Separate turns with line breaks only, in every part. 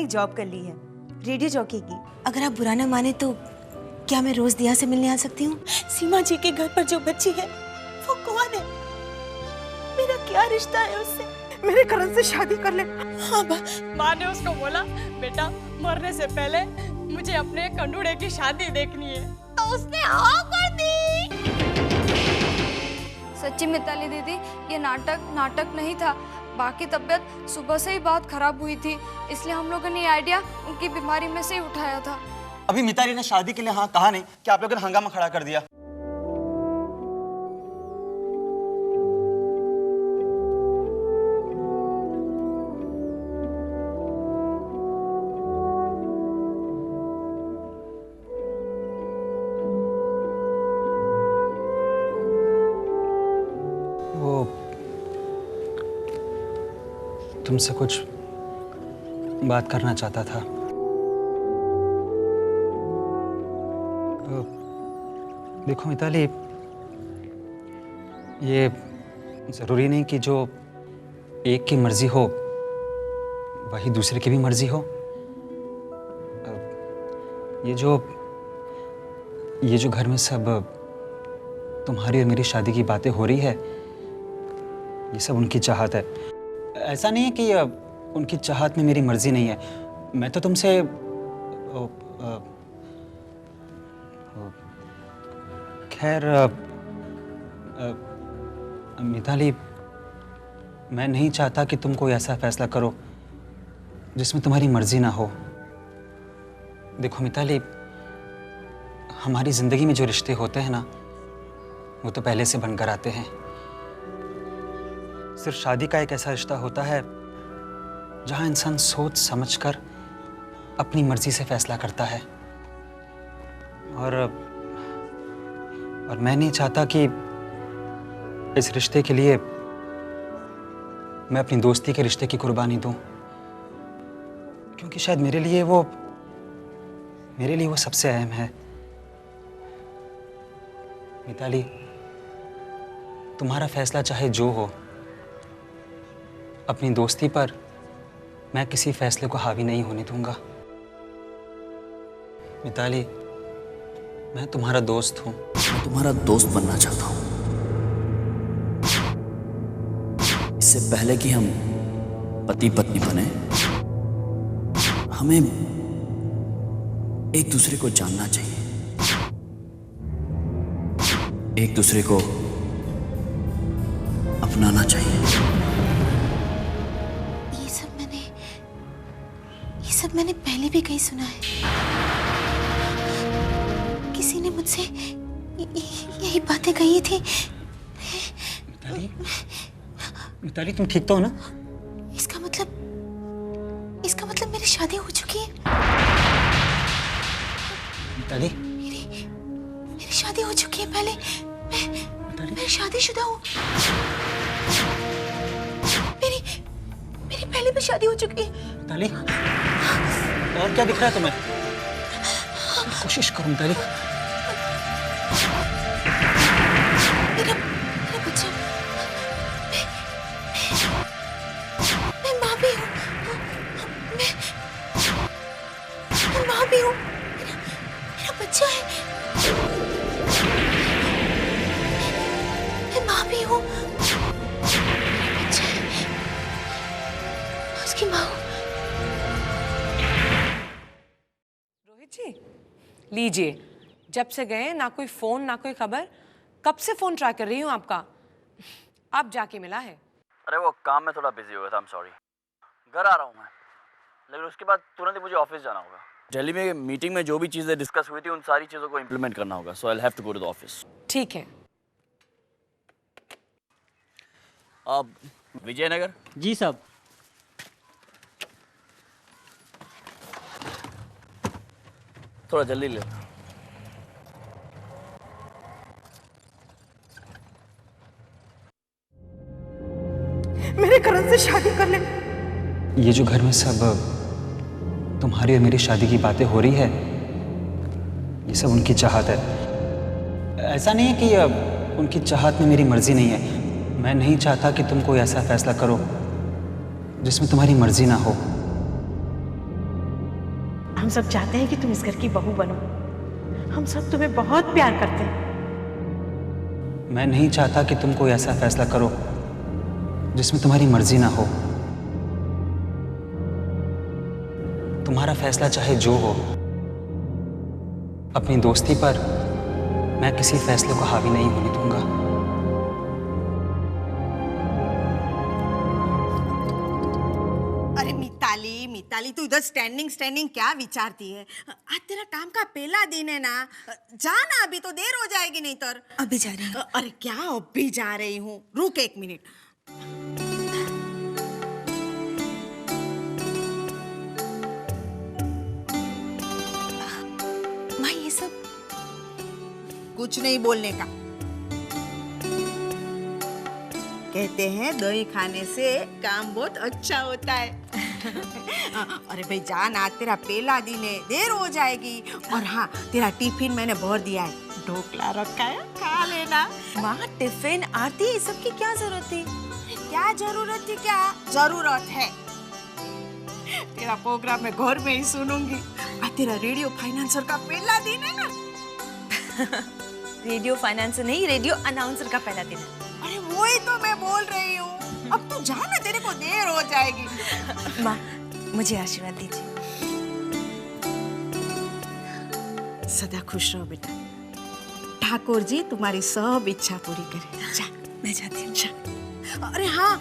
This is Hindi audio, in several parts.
जॉब कर ली है, रेडियो जॉकी की।
अगर आप बुरा ना माने तो क्या मैं रोज दिया से मिलने आ सकती हूँ?
सीमा जी के घर पर जो बच्ची है वो कौन है? मेरा क्या रिश्ता है उससे? मेरे करण से शादी कर ले। हाँ
माँ ने उसको बोला, बेटा मरने से पहले मुझे अपने कंडूड़े की शादी देखनी है, तो उसने हाँ कर दी।
सच्ची मिताली दीदी, ये नाटक नहीं था। बाकी तबीयत सुबह से ही बहुत खराब हुई थी, इसलिए हम लोगों ने ये आइडिया उनकी बीमारी में से ही उठाया था।
अभी मिताली ने शादी के लिए हाँ कहा नहीं कि आप लोगों ने हंगामा खड़ा कर दिया।
वो तुमसे कुछ बात करना चाहता था। देखो मिताली, ये ज़रूरी नहीं कि जो एक की मर्जी हो वही दूसरे की भी मर्जी हो। ये जो घर में सब तुम्हारी और मेरी शादी की बातें हो रही है, ये सब उनकी चाहत है। ऐसा नहीं है कि उनकी चाहत में मेरी मर्जी नहीं है। मैं तो तुमसे खैर मिताली, मैं नहीं चाहता कि तुम कोई ऐसा फैसला करो जिसमें तुम्हारी मर्जी ना हो। देखो मिताली, हमारी जिंदगी में जो रिश्ते होते हैं ना, वो तो पहले से बनकर आते हैं। सिर्फ शादी का एक ऐसा रिश्ता होता है जहां इंसान सोच समझकर अपनी मर्जी से फैसला करता है। और मैं नहीं चाहता कि इस रिश्ते के लिए मैं अपनी दोस्ती के रिश्ते की कुर्बानी दूं, क्योंकि शायद मेरे लिए वो सबसे अहम है। मिताली, तुम्हारा फैसला चाहे जो हो, अपनी दोस्ती पर मैं किसी फैसले को हावी नहीं होने दूंगा। मिताली, मैं तुम्हारा दोस्त हूं।
मैं तुम्हारा दोस्त बनना चाहता हूं। इससे पहले कि हम पति पत्नी बने, हमें एक दूसरे को जानना चाहिए, एक दूसरे को अपनाना चाहिए।
ये सब मैंने पहले भी कहीं सुना है। किसी ने मुझसे यही बातें कही थी।
मिताली, तुम ठीक तो हो ना?
इसका मतलब मेरी शादी हो चुकी है।
मिताली,
मेरी शादी हो चुकी है। पहले मैं शादीशुदा हूँ। मेरी पहले भी शादी हो चुकी है।
मिताली, और क्या दिख रहा है तुम्हें? कोशिश करो मिताली।
मेरा बच्चा, मैं माँ भी हूँ। मैं माँ भी हूँ। मेरा बच्चा है। मैं माँ भी हूँ। मेरा बच्चा है। उसकी माँ हूँ।
रोहित जी, लीजिए। जब से गए ना कोई फोन ना कोई खबर। कब से फोन ट्राई कर रही हूँ आपका। आप जाके मिला है?
अरे वो काम में थोड़ा बिजी हो गया था, आई एम सॉरी। घर आ रहा हूँ मैं, लेकिन उसके बाद तुरंत ही मुझे ऑफिस जाना होगा। दिल्ली में मीटिंग में जो भी चीज़ें डिस्कस हुई थी, उन सारी चीज़ों को इम्प्लीमेंट करना होगा। So I will have to go to the office.
ठीक है।
अब विजयनगर?
जी साहब।
थोड़ा जल्दी ले।
मेरे करण से शादी कर ले।
ये जो घर में सब तुम्हारी और मेरी शादी की बातें हो रही है, ये सब उनकी चाहत है। ऐसा नहीं है कि उनकी चाहत में मेरी मर्जी नहीं है। मैं नहीं चाहता कि तुम कोई ऐसा फैसला करो जिसमें तुम्हारी मर्जी ना हो।
हम सब चाहते हैं कि तुम इस घर की बहू बनो। हम सब तुम्हें बहुत प्यार करते हैं।
मैं नहीं चाहता कि तुम कोई ऐसा फैसला करो जिसमें तुम्हारी मर्जी ना हो। तुम्हारा फैसला चाहे जो हो, अपनी दोस्ती पर मैं किसी फैसले को हावी नहीं होने दूंगा।
अरे मिताली तू इधर स्टैंडिंग क्या विचारती है? आज तेरा काम का पहला दिन है ना, जा ना, अभी तो देर हो जाएगी नहीं तो।
अभी जा रही हूँ।
अरे क्या अभी जा रही हूँ? रुक 1 मिनट।
माँ ये सब
कुछ नहीं बोलने का। कहते हैं दही खाने से काम बहुत अच्छा होता है। अरे भाई जान, आज तेरा पहला दिन है, देर हो जाएगी। और हाँ, तेरा टिफिन मैंने भर दिया है, ढोकला रखा है, खा लेना।
माँ टिफिन आरती ये सब की क्या जरूरत थी?
क्या जरूरत थी? क्या जरूरत है? तेरा प्रोग्राम मैं घर में ही सुनूंगी। आज तेरा रेडियो फाइनेंसर का पहला दिन है ना।
रेडियो फाइनेंसर नहीं, रेडियो अनाउंसर का पहला दिन है।
अरे वही तो मैं बोल रही हूँ। अब तू जा ना, तेरे को देर हो जाएगी।
माँ मुझे आशीर्वाद दीजिए।
सदा खुश रहो बेटा। ठाकुर जी तुम्हारी सब इच्छा पूरी करे। जा,
मैं जाती हूँ।
जा। अरे हाँ,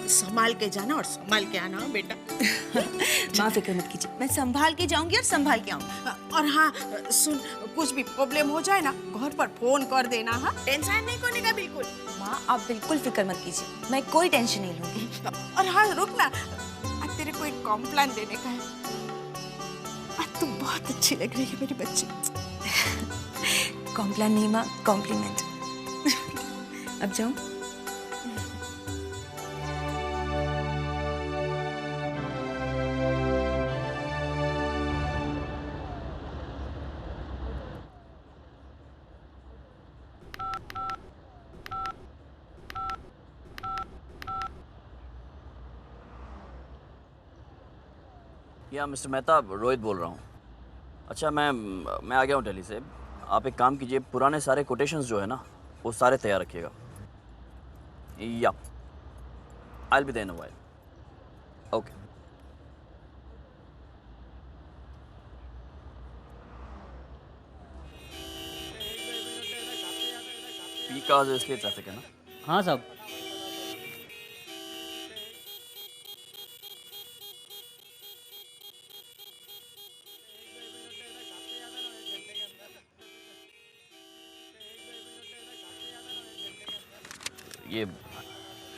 संभाल के जाना और संभाल के आना बेटा।
माँ फिक्र मत कीजिए, मैं संभाल के जाऊंगी और संभाल के आऊंगी।
और हाँ सुन, कुछ भी प्रॉब्लम हो जाए ना, घर पर फोन कर देना। हाँ, टेंशन नहीं करने का बिल्कुल।
माँ आप बिल्कुल फिक्र मत कीजिए, मैं कोई टेंशन नहीं लूंगी।
और हाँ रुक ना, आज तेरे को एक कॉम्प्लान देने का है। आज तुम बहुत अच्छी लग रही है मेरी बच्ची।
कॉम्प्लान नहीं माँ, कॉम्प्लीमेंट। अब जाऊं?
या मिस्टर मेहता, रोहित बोल रहा हूँ। अच्छा मैं आ गया हूँ दिल्ली से। आप एक काम कीजिए, पुराने सारे कोटेशंस जो है ना वो सारे तैयार रखिएगा। या I will be there in a while. Okay. Peak hours इसलिए ट्रैफिक है ना?
हाँ साहब।
ये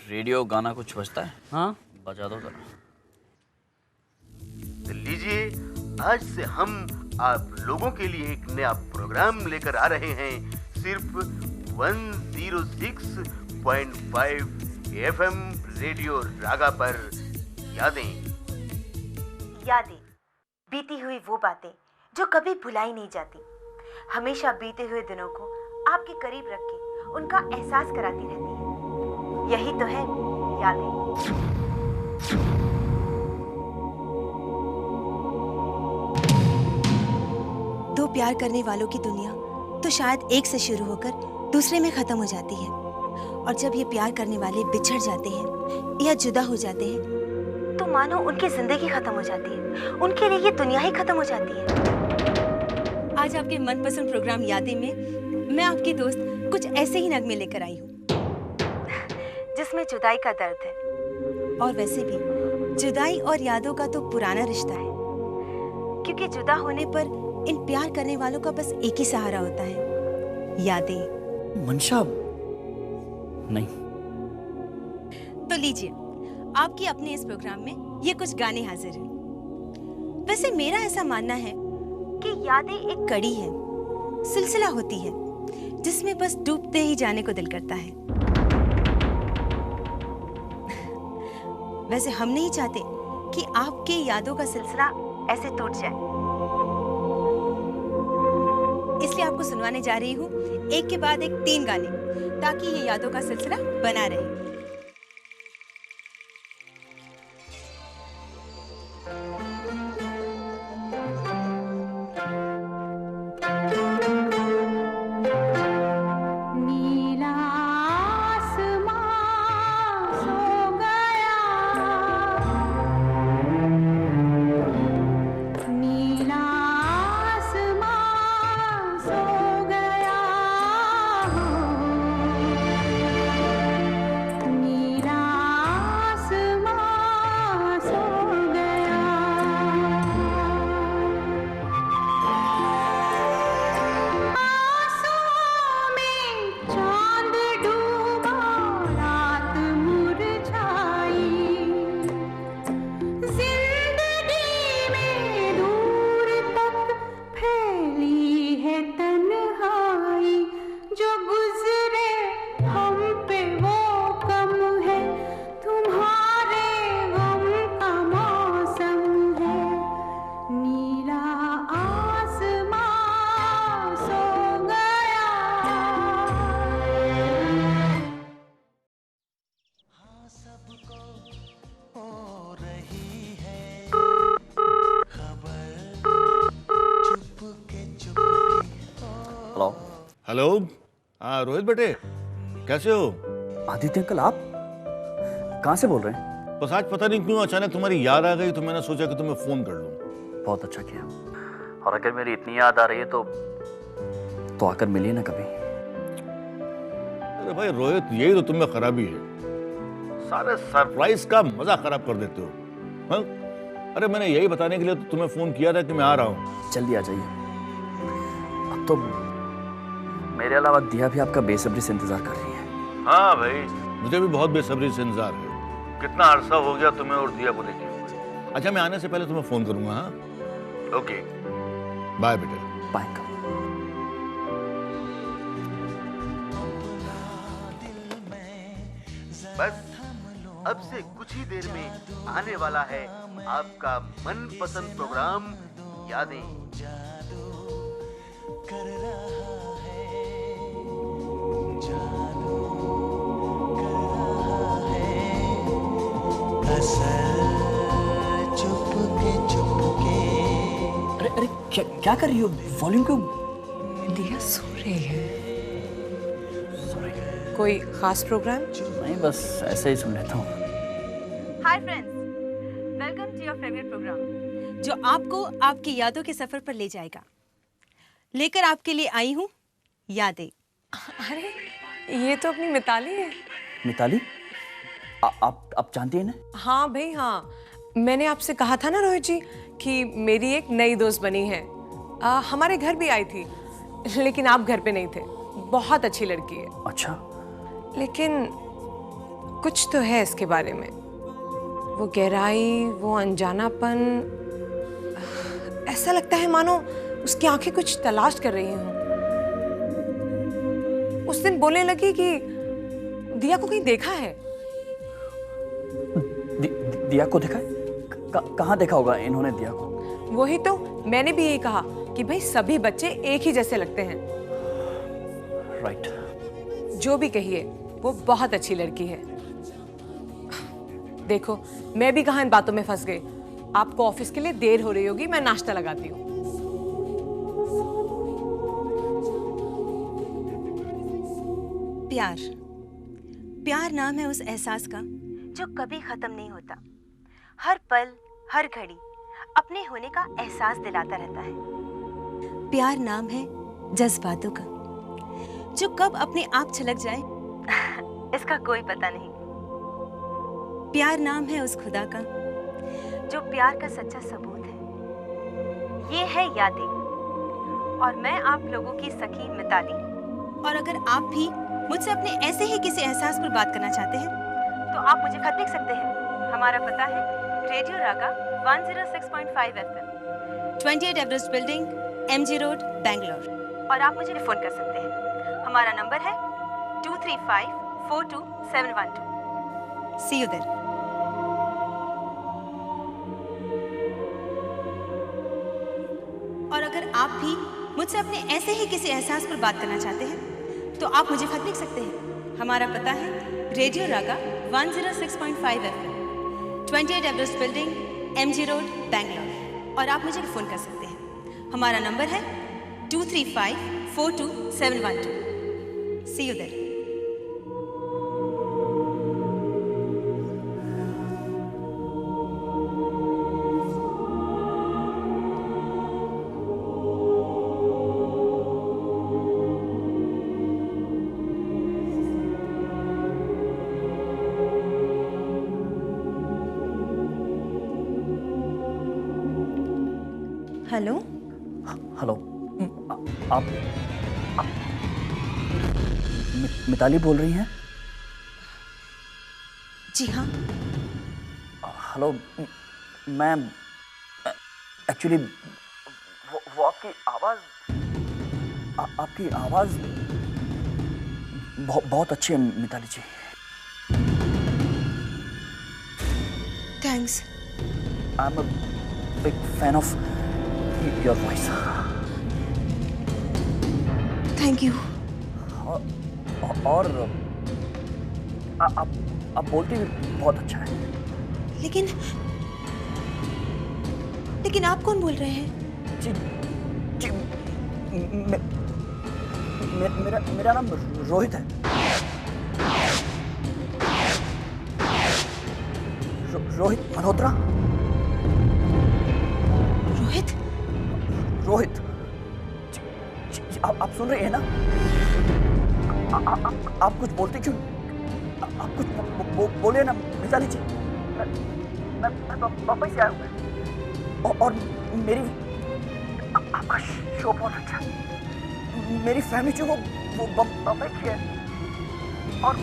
रेडियो गाना कुछ बजता है?
हाँ
बजा दो जरा।
तो लीजिए, आज से हम आप लोगों के लिए एक नया प्रोग्राम लेकर आ रहे हैं। सिर्फ 106.5 FM रेडियो रागा पर। यादें
बीती हुई वो बातें जो कभी भुलाई नहीं जाती, हमेशा बीते हुए दिनों को आपके करीब रख के उनका एहसास कराती रहती है। यही तो है यादें। दो प्यार करने वालों की दुनिया तो शायद एक से शुरू होकर दूसरे में खत्म हो जाती है, और जब ये प्यार करने वाले बिछड़ जाते हैं या जुदा हो जाते हैं तो मानो उनकी जिंदगी खत्म हो जाती है, उनके लिए ये दुनिया ही खत्म हो जाती है। आज आपके मनपसंद प्रोग्राम यादें में मैं आपकी दोस्त कुछ ऐसे ही नगमे लेकर आई हूँ जिसमें जुदाई का दर्द है। और वैसे भी जुदाई और यादों का तो पुराना रिश्ता है, क्योंकि जुदा होने पर इन प्यार करने वालों का बस एक ही सहारा होता है, यादें।
मनशा नहीं।
तो लीजिए, आपकी अपने इस प्रोग्राम में ये कुछ गाने हाजिर हैं। वैसे मेरा ऐसा मानना है कि यादें एक कड़ी है, सिलसिला होती है जिसमें बस डूबते ही जाने को दिल करता है। वैसे हम नहीं चाहते कि आपके यादों का सिलसिला ऐसे टूट जाए, इसलिए आपको सुनवाने जा रही हूँ एक के बाद एक 3 गाने, ताकि ये यादों का सिलसिला बना रहे।
हेलो, हाँ रोहित बेटे, कैसे हो?
आदित्य अंकल, आप कहाँ से बोल रहे हैं?
बस आज पता नहीं क्यों अचानक तुम्हारी याद आ गई तो मैंने सोचा कि तुम्हें फोन कर लूं।
बहुत अच्छा किया। और अगर मेरी इतनी याद आ रही है तो आकर मिलिए ना कभी।
अरे भाई रोहित, यही तो तुम्हें खराबी है, सारे सरप्राइज का मजा खराब कर देते हो। हाँ? अरे मैंने यही बताने के लिए तो तुम्हें फोन किया था कि मैं आ रहा हूँ।
जल्दी आ जाइए। अब तो मेरे अलावा दिया भी आपका बेसब्री से इंतजार कर रही है।
हाँ भाई, मुझे भी बहुत बेसब्री से इंतजार है। कितना अरसा हो गया तुम्हें और दिया को देखे हुए। अच्छा, मैं आने से पहले तुम्हें फोन करूंगा। हाँ, ओके, बाय बेटे।
बाय।
बस अब से कुछ ही देर में आने वाला है आपका मनपसंद प्रोग्राम यादें।
अरे अरे क्या कर रही हो? वॉल्यूम क्यों?
दिया सो रही है। कोई खास प्रोग्राम?
नहीं, बस ऐसे ही सुन लेता हूँ।
Hi friends, welcome to your favourite program जो आपको आपकी यादों के सफर पर ले जाएगा। लेकर आपके लिए आई हूँ यादें।
अरे ये तो अपनी मिताली है।
मिताली? आप जानती हैं ना?
हाँ भाई हाँ, मैंने आपसे कहा था ना रोहित जी कि मेरी एक नई दोस्त बनी है। हमारे घर भी आई थी, लेकिन आप घर पे नहीं थे। बहुत अच्छी लड़की है।
अच्छा।
लेकिन कुछ तो है इसके बारे में, वो गहराई, वो अनजानापन। ऐसा लगता है मानो उसकी आंखें कुछ तलाश कर रही हों। उस दिन बोलने लगी कि दिया को कहीं देखा है।
दिया को देखा है? कहाँ देखा होगा इन्होंने दिया को?
वही तो मैंने भी यही कहा कि भाई सभी बच्चे एक ही जैसे लगते हैं।
राइट।
जो भी कहिए, वो बहुत अच्छी लड़की है। देखो, मैं भी कहाँ इन बातों में फंस गई। आपको ऑफिस के लिए देर हो रही होगी, मैं नाश्ता लगाती हूँ।
प्यार, प्यार नाम है उस एहसास का जो कभी खत्म नहीं होता। हर पल, हर घड़ी अपने होने का एहसास दिलाता रहता है। प्यार नाम है जज्बातों का जो कब अपने आप छलक जाए इसका कोई पता नहीं। प्यार नाम है उस खुदा का जो प्यार का सच्चा सबूत है। ये है यादें, और मैं आप लोगों की सखी मिताली। और अगर आप भी मुझसे अपने ऐसे ही किसी एहसास पर बात करना चाहते हैं तो आप मुझे खत लिख सकते हैं। हमारा पता है रेडियो रागा 106.5 FM, 28 Everest building, MG road, Bangalore. और आप मुझे फोन कर सकते हैं। हमारा नंबर है 235-42712। सी यू देयर। और अगर आप भी मुझसे अपने ऐसे ही किसी एहसास पर बात करना चाहते हैं तो आप मुझे खत लिख सकते हैं। हमारा पता है रेडियो रागा 106.5 FM, 28 Everest building, MG road, Bangalore. और आप मुझे फ़ोन कर सकते हैं। हमारा नंबर है 235-42712। सी यू देयर। हेलो।
हेलो, आप मिताली बोल रही हैं?
जी हाँ।
हेलो, मैं एक्चुअली वो आपकी आवाज़ बहुत अच्छी है Mitali ji.
Thanks.
I am a big fan of your voice.
Thank you.
और आप बोलती भी बहुत अच्छा है। लेकिन
आप कौन बोल रहे हैं?
जी
मेरा नाम रोहित है। रोहित मल्होत्रा।
रोहित?
रोहित आप सुन रहे हैं ना? आप कुछ बोलते क्यों? आप कुछ बोले ना मिताली जी। मैं वापस आया हूँ और मेरी आपका शो बहुत अच्छा है। मेरी फैमिली जो वो बम्बई की है। और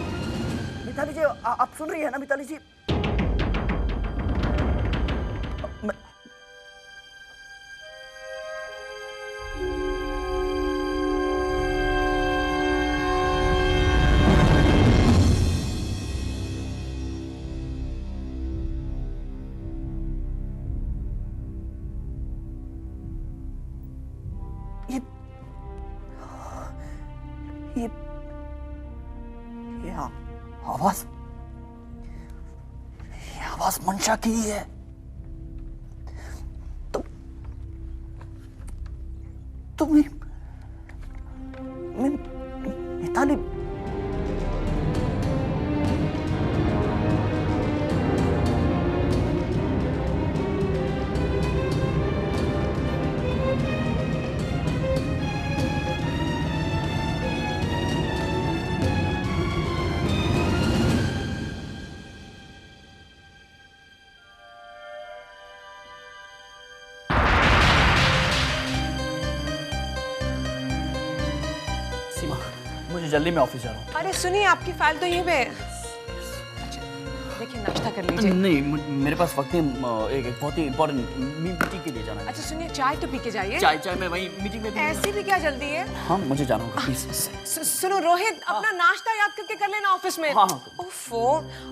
मिताली जी आप सुन रही है ना मिताली जी? ये आवाज मंशा की ही है। तो मिताली जल्दी मैं ऑफिस जा रहा हूँ।
अरे सुनिए, आपकी फाइल तो यहीं पे है। अच्छा, देखिए नाश्ता कर लीजिए।
नहीं मेरे पास वक्त नहीं, एक बहुत ही इम्पोर्टेंट मीटिंग के लिए जाना है।
अच्छा सुनिए, चाय तो पी के जाइए।
चाय मैं वही मीटिंग में।
ऐसी भी क्या जल्दी है?
हाँ मुझे जाना होगा प्लीज।
सुनो रोहित, अपना नाश्ता याद करके कर लेना ऑफिस में।
हाँ।
ओफो,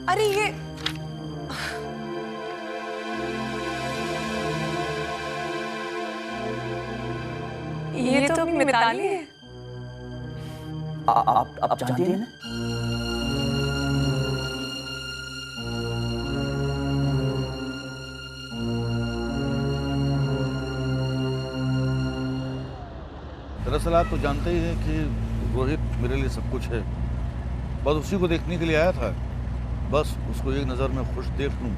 अरे ये तो अपनी मिताली है।
आप जानती हैं ना?
दरअसल आप तो जानते ही हैं कि रोहित मेरे लिए सब कुछ है। बस उसी को देखने के लिए आया था। बस उसको एक नज़र में खुश देख लूं,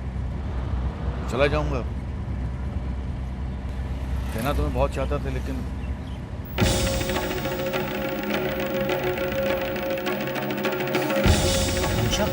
चला जाऊंगा। कहना तो मैं बहुत चाहता था, लेकिन
अच्छा